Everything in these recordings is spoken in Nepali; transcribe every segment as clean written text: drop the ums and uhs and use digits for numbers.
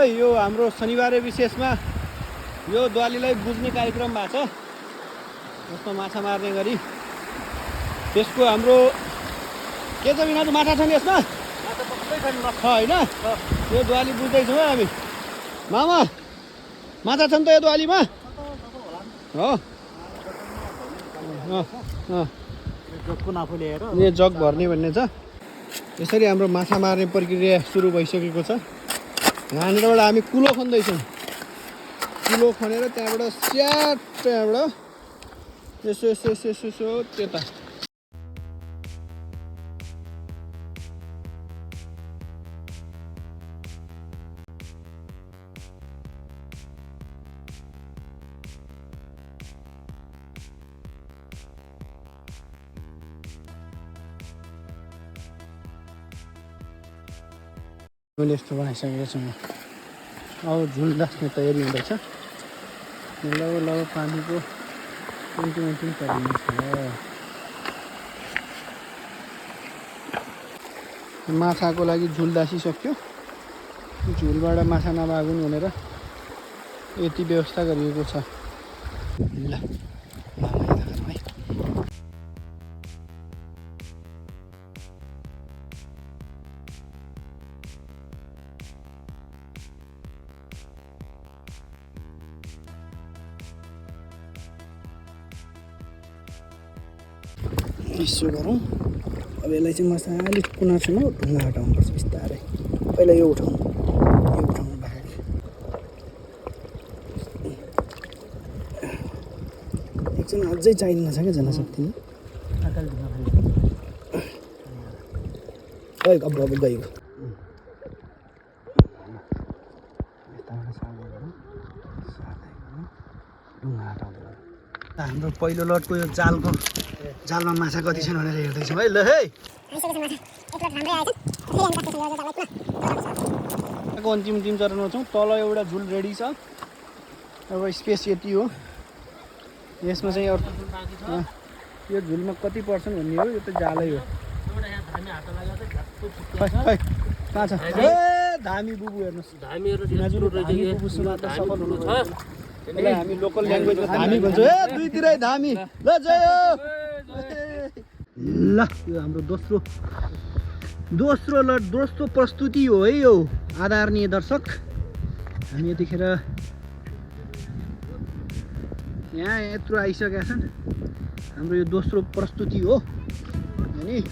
यो हाम्रो शनिबारे विशेषमा यो द्वालीलाई बुझ्ने कार्यक्रम भएको छ। जसमा माछा मार्ने गरी त्यसको हाम्रो के छ बिना माछा छ नि यसमा होइन। यो द्वाली बुझ्दैछौँ है हामी। मामा माछा छ नि त यो द्वालीमा हो। यो जग भर्ने भन्ने छ। यसरी हाम्रो माछा मार्ने प्रक्रिया सुरु भइसकेको छ। यहाँनिरबाट हामी कुलो खन्दैछौँ। कुलो खनेर त्यहाँबाट स्याट त्यहाँबाट यसो यसो यसो यसो यसो त्यता मैले यस्तो बनाइसकेको छु। अब झुल राख्ने तयारी हुँदैछ। लगभग पानीको अन्तिम परिन्छ। माछाको लागि झुल दासिसक्यो। झुलबाट माछा नभागुन् भनेर यति व्यवस्था गरिएको छ। ल यसो गरौँ। अब यसलाई चाहिँ मजाले कुनासम्म ढुङ्गा हटाउनुपर्छ बिस्तारै। पहिला यो उठाउनु बाहेक एकजना अझै चाहिन्न छ क्या जनशक्ति। अब गइगयो। हाम्रो पहिलो लटको यो जालमा माछा कति छन् भनेर हेर्दैछौँ है। ल है अन्तिम चरणमा छौँ। तल एउटा झुल रेडी छ। अब स्पेस यति हो। यसमा चाहिँ यो झुलमा कति पर्छन् भन्ने हो। यो त जालै हो। कहाँ छ ए धामी बुबु हेर्नुहोस्। धामी बुबुसँग त सफल हुनु छ। यसलाई हामी लोकल ल्याङ्ग्वेजमा धामी भन्छौँ। ए दुईतिरै धामी। ल जय हो। ल यो हाम्रो दोस्रो प्रस्तुति हो है यो आदरणीय दर्शक। हामी यतिखेर यहाँ यत्रो आइसकेका छन्। हाम्रो यो दोस्रो प्रस्तुति हो अनि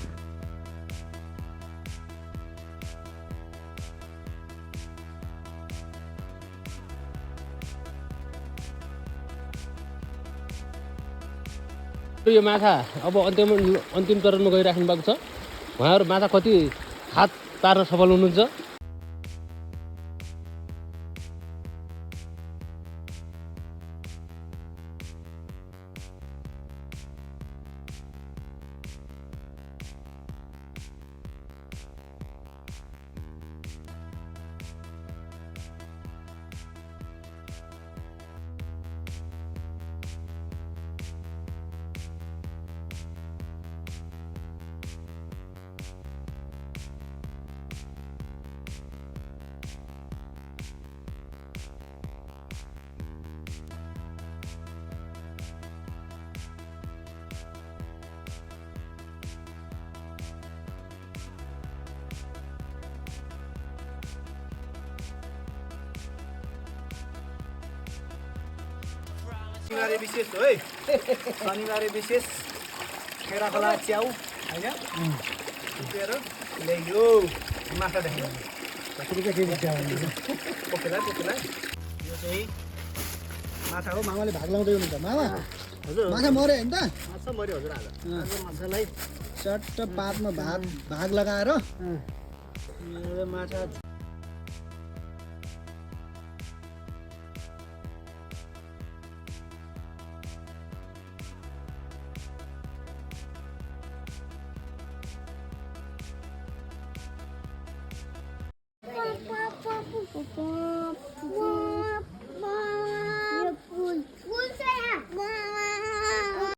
यो माछा अब अन्तिम चरणमा गइराख्नु भएको छ। उहाँहरू माछा कति हात पार्न सफल हुनुहुन्छ। शनिबारे विशेष हो है। शनिबारे विशेष खेरा खोला च्याउ होइन उठेर ल्याइयो माछा देख्नु यो चाहिँ माछा हो। मामाले भाग लाउँदै हुनुहुन्छ। मामा हजुर माछा मऱ्यो होइन त? माछा मऱ्यो हजुर। आज माछालाई चट्ट पातमा भाग लगाएर माछा